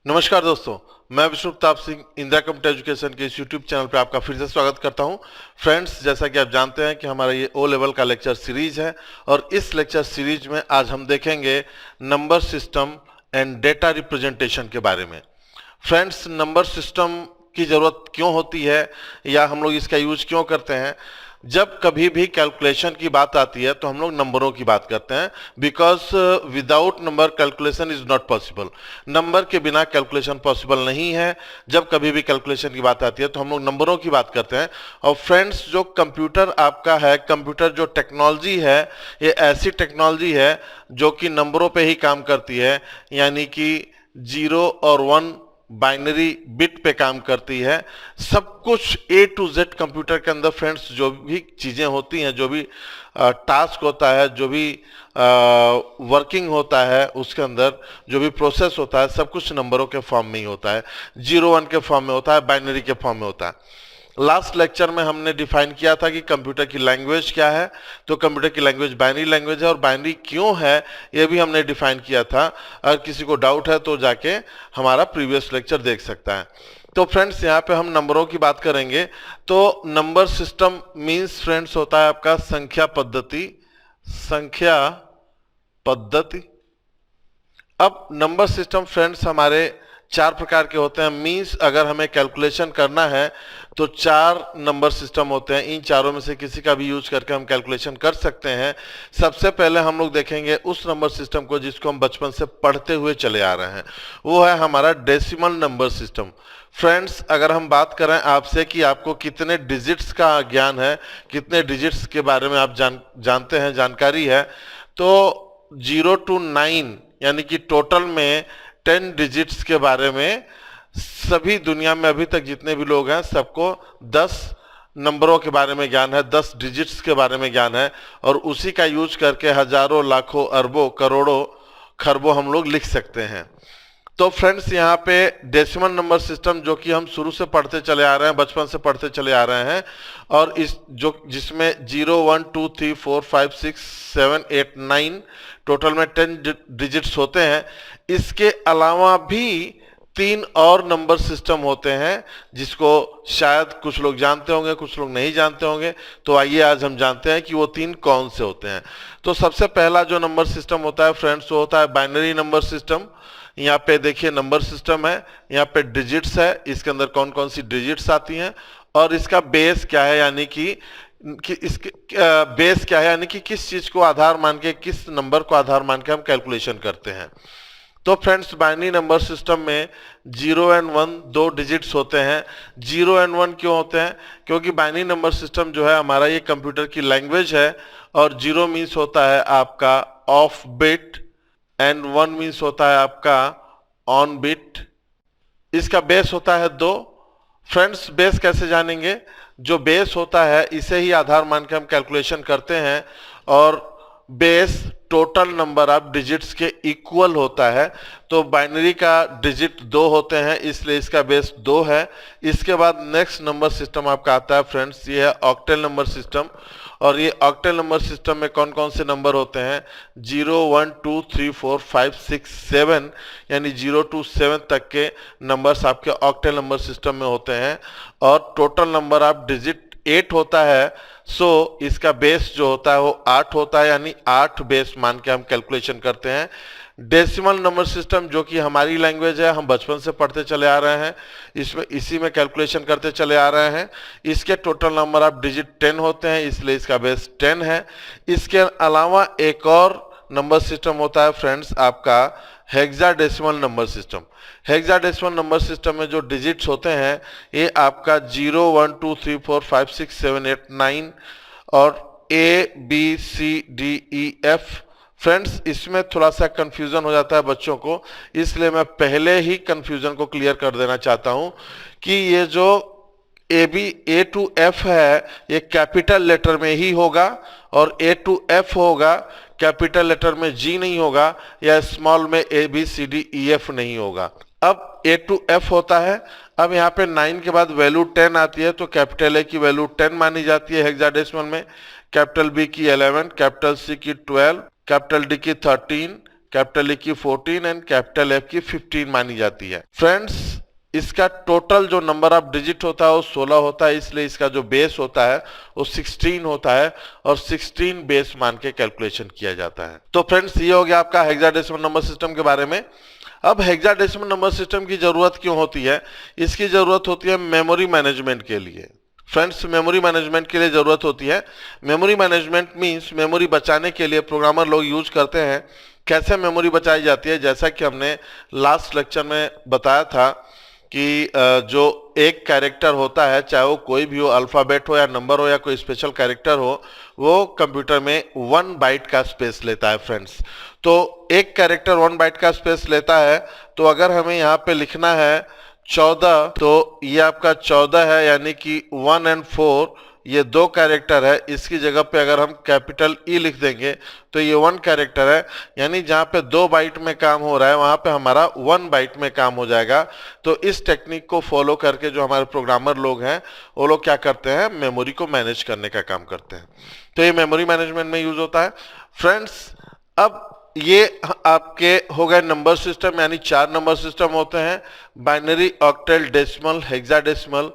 नमस्कार दोस्तों, मैं विष्णु प्रताप सिंह इंदिरा कंप्यूटर एजुकेशन के इस यूट्यूब चैनल पर आपका फिर से स्वागत करता हूं। फ्रेंड्स, जैसा कि आप जानते हैं कि हमारा ये ओ लेवल का लेक्चर सीरीज है और इस लेक्चर सीरीज में आज हम देखेंगे number system and data representation के बारे में। फ्रेंड्स, नंबर सिस्टम की ज़रूरत क्यों होती है या हम लोग इसका यूज क्यों करते हैं? जब कभी भी कैलकुलेशन की बात आती है तो हम लोग नंबरों की बात करते हैं, because without number calculation is not possible. Number के बिना कैलकुलेशन पॉसिबल नहीं है। जब कभी भी कैलकुलेशन की बात आती है तो हम लोग नंबरों की बात करते हैं। और फ्रेंड्स, जो कंप्यूटर आपका है, कंप्यूटर जो टेक्नोलॉजी है, ये ऐसी टेक्नोलॉजी है जो कि नंबरों पे ही काम करती है, यानी कि 0 और 1 बाइनरी बिट पे काम करती है। सब कुछ A to Z कंप्यूटर के अंदर फ्रेंड्स, जो भी चीज़ें होती हैं, जो भी टास्क होता है, जो भी वर्किंग होता है, उसके अंदर जो भी प्रोसेस होता है, सब कुछ नंबरों के फॉर्म में ही होता है। 0 1 के फॉर्म में होता है, बाइनरी के फॉर्म में होता है। लास्ट लेक्चर में हमने डिफाइन किया था कि कंप्यूटर की लैंग्वेज क्या है। तो कंप्यूटर की लैंग्वेज बाइनरी लैंग्वेज है, और बाइनरी क्यों है ये भी हमने डिफाइन किया था। अगर किसी को डाउट है तो जाके हमारा प्रीवियस लेक्चर देख सकता है। तो फ्रेंड्स, यहाँ पे हम नंबरों की बात करेंगे। तो नंबर सिस्टम मीन्स फ्रेंड्स होता है आपका संख्या पद्धति। संख्या पद्धति। अब नंबर सिस्टम फ्रेंड्स हमारे 4 प्रकार के होते हैं। मीन्स अगर हमें कैलकुलेशन करना है तो 4 नंबर सिस्टम होते हैं। इन चारों में से किसी का भी यूज करके हम कैलकुलेशन कर सकते हैं। सबसे पहले हम लोग देखेंगे उस नंबर सिस्टम को जिसको हम बचपन से पढ़ते हुए चले आ रहे हैं, वो है हमारा डेसिमल नंबर सिस्टम। फ्रेंड्स, अगर हम बात करें आपसे कि आपको कितने डिजिट्स का ज्ञान है, कितने डिजिट्स के बारे में आप जानते हैं, जानकारी है, तो 0 to 9 यानी कि टोटल में 10 डिजिट्स के बारे में सभी दुनिया में अभी तक जितने भी लोग हैं सबको 10 नंबरों के बारे में ज्ञान है, 10 डिजिट्स के बारे में ज्ञान है। और उसी का यूज करके हजारों, लाखों, अरबों, करोड़ों, खरबों हम लोग लिख सकते हैं। तो फ्रेंड्स, यहाँ पे डेसिमल नंबर सिस्टम जो कि हम शुरू से पढ़ते चले आ रहे हैं, बचपन से पढ़ते चले आ रहे हैं, और इस जो जिसमें 0 1 2 3 4 5 6 7 8 9 टोटल में 10 डिजिट्स होते हैं। इसके अलावा भी 3 और नंबर सिस्टम होते हैं जिसको शायद कुछ लोग जानते होंगे, कुछ लोग नहीं जानते होंगे। तो आइए आज हम जानते हैं कि वो 3 कौन से होते हैं। तो सबसे पहला जो नंबर सिस्टम होता है फ्रेंड्स, वो होता है बाइनरी नंबर सिस्टम। यहाँ पे देखिए नंबर सिस्टम है, यहाँ पे डिजिट्स है, इसके अंदर कौन कौन सी डिजिट्स आती हैं और इसका बेस क्या है, यानी कि इसके बेस क्या है, यानी कि किस चीज को आधार मान के, किस नंबर को आधार मान के हम कैलकुलेशन करते हैं। तो फ्रेंड्स, बाइनरी नंबर सिस्टम में 0 एंड 1 2 डिजिट्स होते हैं। 0 एंड 1 क्यों होते हैं? क्योंकि बाइनरी नंबर सिस्टम जो है हमारा ये कंप्यूटर की लैंग्वेज है, और 0 मीन्स होता है आपका ऑफ बिट एंड 1 मीन्स होता है आपका ऑन बिट। इसका बेस होता है 2। फ्रेंड्स, बेस कैसे जानेंगे? जो बेस होता है इसे ही आधार मान के हम कैलकुलेशन करते हैं, और base total number of digits के इक्वल होता है। तो बाइनरी का डिजिट 2 होते हैं, इसलिए इसका बेस 2 है। इसके बाद नेक्स्ट नंबर सिस्टम आपका आता है फ्रेंड्स, ये है ऑक्टेल नंबर सिस्टम। और ये ऑक्टेल नंबर सिस्टम में कौन कौन से नंबर होते हैं? 0 1 2 3 4 5 6 7, यानी 0 to 7 तक के नंबर्स आपके ऑक्टेल नंबर सिस्टम में होते हैं। और टोटल नंबर ऑफ डिजिट 8 होता है। सो इसका बेस जो होता है वो 8 होता है, यानी 8 बेस मान के हम कैलकुलेशन करते हैं। डेसिमल नंबर सिस्टम जो कि हमारी लैंग्वेज है, हम बचपन से पढ़ते चले आ रहे हैं, इसमें इसी में कैलकुलेशन करते चले आ रहे हैं। इसके टोटल नंबर ऑफ डिजिट 10 होते हैं, इसलिए इसका बेस 10 है। इसके अलावा एक और नंबर सिस्टम होता है फ्रेंड्स आपका hexadecimal number system. Hexadecimal number system में जो डिजिट्स होते हैं ये आपका 0 1 2 3 4 5 6 7 8 9 और ABCDEF। फ्रेंड्स, इसमें थोड़ा सा कंफ्यूजन हो जाता है बच्चों को, इसलिए मैं पहले ही कंफ्यूजन को क्लियर कर देना चाहता हूं कि ये जो A to F है ये कैपिटल लेटर में ही होगा, और A to F होगा कैपिटल लेटर में, G नहीं होगा, या स्मॉल में ABCDEF नहीं होगा। अब A to F होता है। अब यहाँ पे 9 के बाद वैल्यू 10 आती है, तो कैपिटल A की वैल्यू 10 मानी जाती है हेक्साडेसिमल में, कैपिटल B की 11, कैपिटल C की 12, कैपिटल D की 13, कैपिटल E की 14 एंड कैपिटल F की 15 मानी जाती है। फ्रेंड्स, इसका टोटल जो नंबर ऑफ डिजिट होता है वो 16 होता है, इसलिए इसका जो बेस होता है वो 16 होता है और 16 बेस मान के कैलकुलेशन किया जाता है। तो फ्रेंड्स, ये हो गया आपका हेक्साडेसिमल नंबर सिस्टम के बारे में। अब हेक्साडेसिमल नंबर सिस्टम की जरूरत क्यों होती है? इसकी जरूरत होती है मेमोरी मैनेजमेंट के लिए। फ्रेंड्स, मेमोरी मैनेजमेंट के लिए जरूरत होती है। मेमोरी मैनेजमेंट मींस मेमोरी बचाने के लिए प्रोग्रामर लोग यूज करते हैं। कैसे मेमोरी बचाई जाती है? जैसा कि हमने लास्ट लेक्चर में बताया था कि जो एक कैरेक्टर होता है, चाहे वो कोई भी हो, अल्फाबेट हो या नंबर हो या कोई स्पेशल कैरेक्टर हो, वो कंप्यूटर में 1 बाइट का स्पेस लेता है। फ्रेंड्स, तो एक कैरेक्टर 1 बाइट का स्पेस लेता है। तो अगर हमें यहाँ पे लिखना है 14, तो ये आपका 14 है, यानी कि 1 और 4 ये 2 कैरेक्टर है। इसकी जगह पे अगर हम कैपिटल E लिख देंगे तो ये 1 कैरेक्टर है, यानी जहाँ पे 2 बाइट में काम हो रहा है वहाँ पे हमारा 1 बाइट में काम हो जाएगा। तो इस टेक्निक को फॉलो करके जो हमारे प्रोग्रामर लोग हैं वो लोग क्या करते हैं? मेमोरी को मैनेज करने का काम करते हैं। तो ये मेमोरी मैनेजमेंट में यूज होता है। फ्रेंड्स, अब ये आपके हो गए नंबर सिस्टम, यानी 4 नंबर सिस्टम होते हैं: binary, octal, decimal, hexadecimal.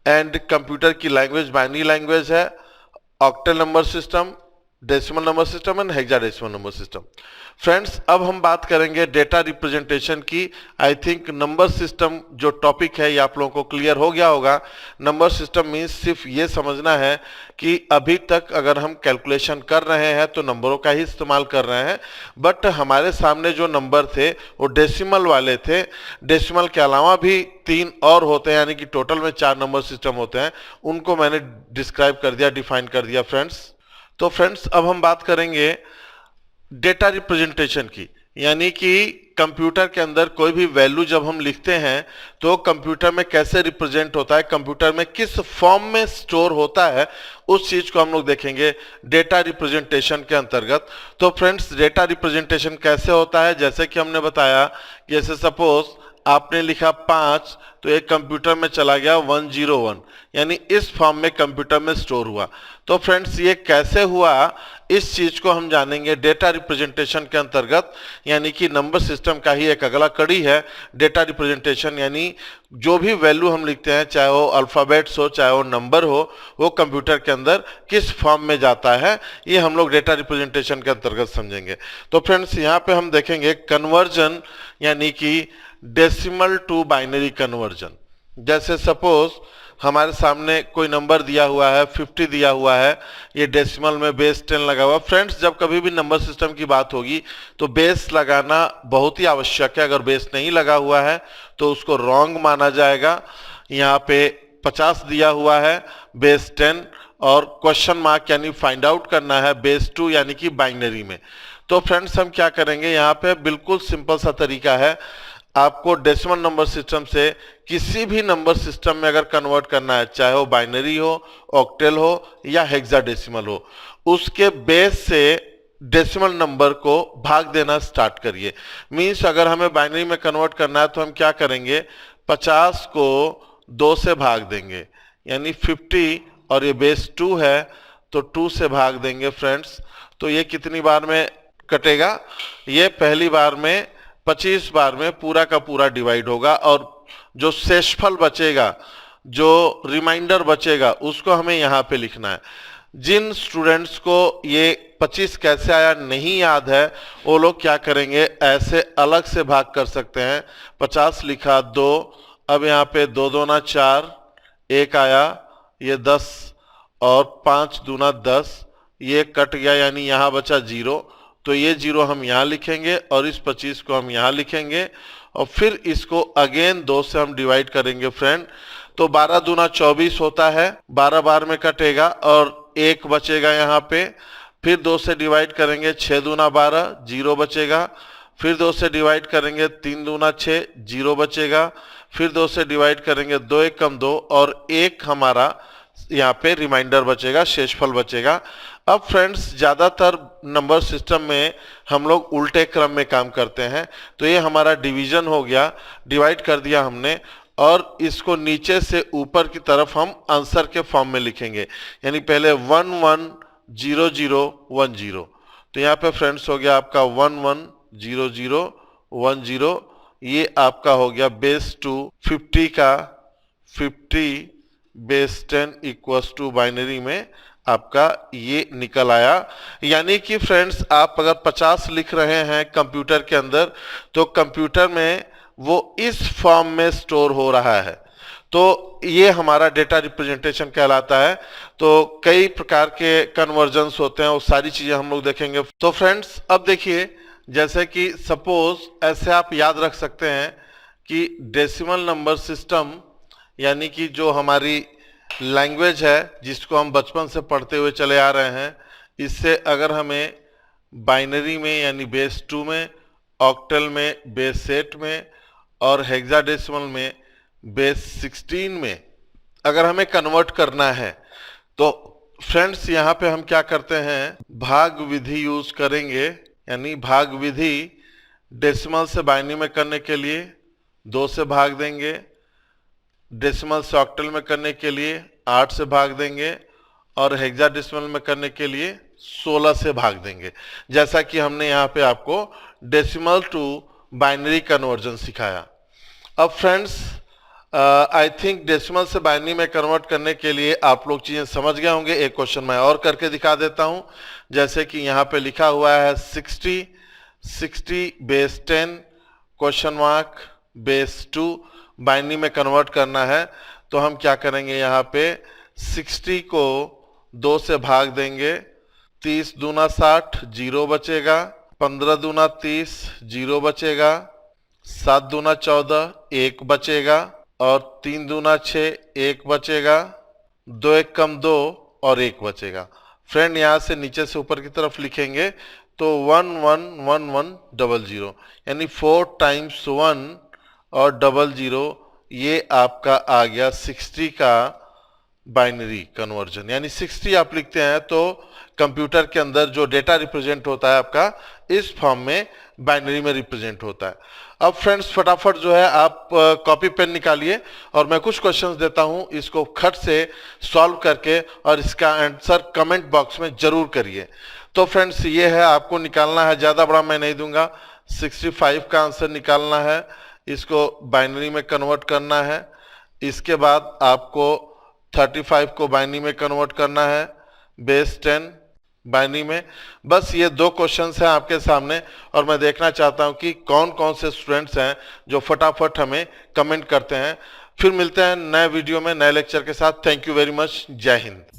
And computer की लैंग्वेज बाइनरी लैंग्वेज है, octal number system, decimal number system and hexadecimal number system. Friends, अब हम बात करेंगे डेटा रिप्रेजेंटेशन की। आई थिंक नंबर सिस्टम जो टॉपिक है ये आप लोगों को क्लियर हो गया होगा। नंबर सिस्टम मीन्स सिर्फ ये समझना है कि अभी तक अगर हम कैलकुलेशन कर रहे हैं तो नंबरों का ही इस्तेमाल कर रहे हैं, बट हमारे सामने जो नंबर थे वो डेसिमल वाले थे। डेसिमल के अलावा भी 3 और होते हैं, यानी कि टोटल में 4 नंबर सिस्टम होते हैं। उनको मैंने डिस्क्राइब कर दिया, डिफाइन कर दिया। फ्रेंड्स, तो फ्रेंड्स, अब हम बात करेंगे डेटा रिप्रेजेंटेशन की, यानी कि कंप्यूटर के अंदर कोई भी वैल्यू जब हम लिखते हैं तो कंप्यूटर में कैसे रिप्रेजेंट होता है, कंप्यूटर में किस फॉर्म में स्टोर होता है, उस चीज को हम लोग देखेंगे डेटा रिप्रेजेंटेशन के अंतर्गत। तो फ्रेंड्स, डेटा रिप्रेजेंटेशन कैसे होता है? जैसे कि हमने बताया कि जैसे सपोज आपने लिखा 5 तो एक कंप्यूटर में चला गया 101, यानी इस फॉर्म में कंप्यूटर में स्टोर हुआ। तो फ्रेंड्स, ये कैसे हुआ इस चीज को हम जानेंगे डेटा रिप्रेजेंटेशन के अंतर्गत, यानी कि नंबर सिस्टम का ही एक अगला कड़ी है डेटा रिप्रेजेंटेशन। यानी जो भी वैल्यू हम लिखते हैं, चाहे वो अल्फाबेट्स हो चाहे वो नंबर हो, वो कंप्यूटर के अंदर किस फॉर्म में जाता है, ये हम लोग डेटा रिप्रेजेंटेशन के अंतर्गत समझेंगे। तो फ्रेंड्स, यहाँ पे हम देखेंगे कन्वर्जन, यानी कि डेसिमल टू बाइनरी कन्वर्जन। जैसे सपोज हमारे सामने कोई नंबर दिया हुआ है 50 दिया हुआ है, ये डेसिमल में बेस 10 लगा हुआ। फ्रेंड्स, जब कभी भी नंबर सिस्टम की बात होगी तो बेस लगाना बहुत ही आवश्यक है। अगर बेस नहीं लगा हुआ है तो उसको रॉन्ग माना जाएगा। यहाँ पे 50 दिया हुआ है, बेस 10, और क्वेश्चन मार्क यानी फाइंड आउट करना है बेस 2 यानी कि बाइनरी में। तो फ्रेंड्स, हम क्या करेंगे? यहाँ पे बिल्कुल सिंपल सा तरीका है। आपको डेसिमल नंबर सिस्टम से किसी भी नंबर सिस्टम में अगर कन्वर्ट करना है, चाहे वो बाइनरी हो, ऑक्टेल हो या हेक्साडेसिमल हो, उसके बेस से डेसिमल नंबर को भाग देना स्टार्ट करिए। मीन्स अगर हमें बाइनरी में कन्वर्ट करना है तो हम क्या करेंगे? 50 को 2 से भाग देंगे, यानी 50, और ये बेस 2 है तो 2 से भाग देंगे। फ्रेंड्स, तो ये कितनी बार में कटेगा? ये पहली बार में 25 बार में पूरा का पूरा डिवाइड होगा, और जो शेषफल बचेगा, जो रिमाइंडर बचेगा, उसको हमें यहाँ पे लिखना है। जिन स्टूडेंट्स को ये 25 कैसे आया नहीं याद है, वो लोग क्या करेंगे? ऐसे अलग से भाग कर सकते हैं। 50 लिखा 2, अब यहाँ पे 2 दूना 4, 1 आया, ये 10, और 5 दूना 10, ये कट गया, यानी यहाँ बचा 0। तो ये 0 हम यहाँ लिखेंगे और इस 25 को हम यहाँ लिखेंगे, और फिर इसको अगेन 2 से हम डिवाइड करेंगे। फ्रेंड, तो 12 दूना 24 होता है, 12 बार में कटेगा और 1 बचेगा यहाँ पे। फिर 2 से डिवाइड करेंगे, 6 दूना 12, 0 बचेगा। फिर 2 से डिवाइड करेंगे, 3 दूना 6, 0 बचेगा। फिर 2 से डिवाइड करेंगे, 2 1 कम 2, और 1 हमारा यहाँ पे रिमाइंडर बचेगा, शेषफल बचेगा। अब फ्रेंड्स, ज़्यादातर नंबर सिस्टम में हम लोग उल्टे क्रम में काम करते हैं। तो ये हमारा डिवीजन हो गया, डिवाइड कर दिया हमने, और इसको नीचे से ऊपर की तरफ हम आंसर के फॉर्म में लिखेंगे, यानी पहले 1 1 0 0 1 0। तो यहाँ पे फ्रेंड्स हो गया आपका 1 1 0010, ये आपका हो गया बेस 2। 50 का 50 बेस 10 इक्वल्स टू बाइनरी में आपका ये निकल आया। यानी कि फ्रेंड्स, आप अगर 50 लिख रहे हैं कंप्यूटर के अंदर, तो कंप्यूटर में वो इस फॉर्म में स्टोर हो रहा है। तो ये हमारा डेटा रिप्रेजेंटेशन कहलाता है। तो कई प्रकार के कन्वर्जन्स होते हैं, वो सारी चीजें हम लोग देखेंगे। तो फ्रेंड्स, अब देखिए, जैसे कि सपोज ऐसे आप याद रख सकते हैं कि डेसिमल नंबर सिस्टम, यानी कि जो हमारी लैंग्वेज है जिसको हम बचपन से पढ़ते हुए चले आ रहे हैं, इससे अगर हमें बाइनरी में यानी बेस 2 में, ऑक्टल में, बेस 8 में और हेक्साडेसिमल में बेस 16 में अगर हमें कन्वर्ट करना है, तो फ्रेंड्स यहाँ पे हम क्या करते हैं, भाग विधि यूज करेंगे। यानी भाग विधि डेसिमल से बाइनरी में करने के लिए 2 से भाग देंगे, डेसिमल से ऑक्टल में करने के लिए 8 से भाग देंगे और हेक्साडेसिमल में करने के लिए 16 से भाग देंगे। जैसा कि हमने यहाँ पे आपको डेसिमल टू बाइनरी कन्वर्जन सिखाया। अब फ्रेंड्स, आई थिंक डेसिमल से बाइनरी में कन्वर्ट करने के लिए आप लोग चीज़ें समझ गए होंगे। एक क्वेश्चन मैं और करके दिखा देता हूँ। जैसे कि यहाँ पे लिखा हुआ है 60 base 10 question mark base 2 binary में कन्वर्ट करना है। तो हम क्या करेंगे, यहाँ पे 60 को 2 से भाग देंगे, 30 दूना 60, 0 बचेगा, 15 दूना 30, 0 बचेगा, 7 दूना 14, 1 बचेगा और 3 दूना 6, 1 बचेगा, 2 एक कम 2 और 1 बचेगा। फ्रेंड, यहाँ से नीचे से ऊपर की तरफ लिखेंगे तो 111100, यानी 4 टाइम्स 1 और 00, ये आपका आ गया 60 का बाइनरी कन्वर्जन। यानी 60 आप लिखते हैं तो कंप्यूटर के अंदर जो डेटा रिप्रेजेंट होता है आपका, इस फॉर्म में बाइनरी में रिप्रेजेंट होता है। अब फ्रेंड्स, फटाफट जो है आप कॉपी पेन निकालिए और मैं कुछ क्वेश्चंस देता हूं, इसको खट से सॉल्व करके और इसका आंसर कमेंट बॉक्स में जरूर करिए। तो फ्रेंड्स, ये है, आपको निकालना है, ज़्यादा बड़ा मैं नहीं दूंगा, 65 का आंसर निकालना है, इसको बाइनरी में कन्वर्ट करना है। इसके बाद आपको 35 को बाइनरी में कन्वर्ट करना है, बेस 10 बाइनरी में। बस ये 2 क्वेश्चंस हैं आपके सामने और मैं देखना चाहता हूं कि कौन कौन से स्टूडेंट्स हैं जो फटाफट हमें कमेंट करते हैं। फिर मिलते हैं नए वीडियो में नए लेक्चर के साथ। Thank you very much. जय हिंद।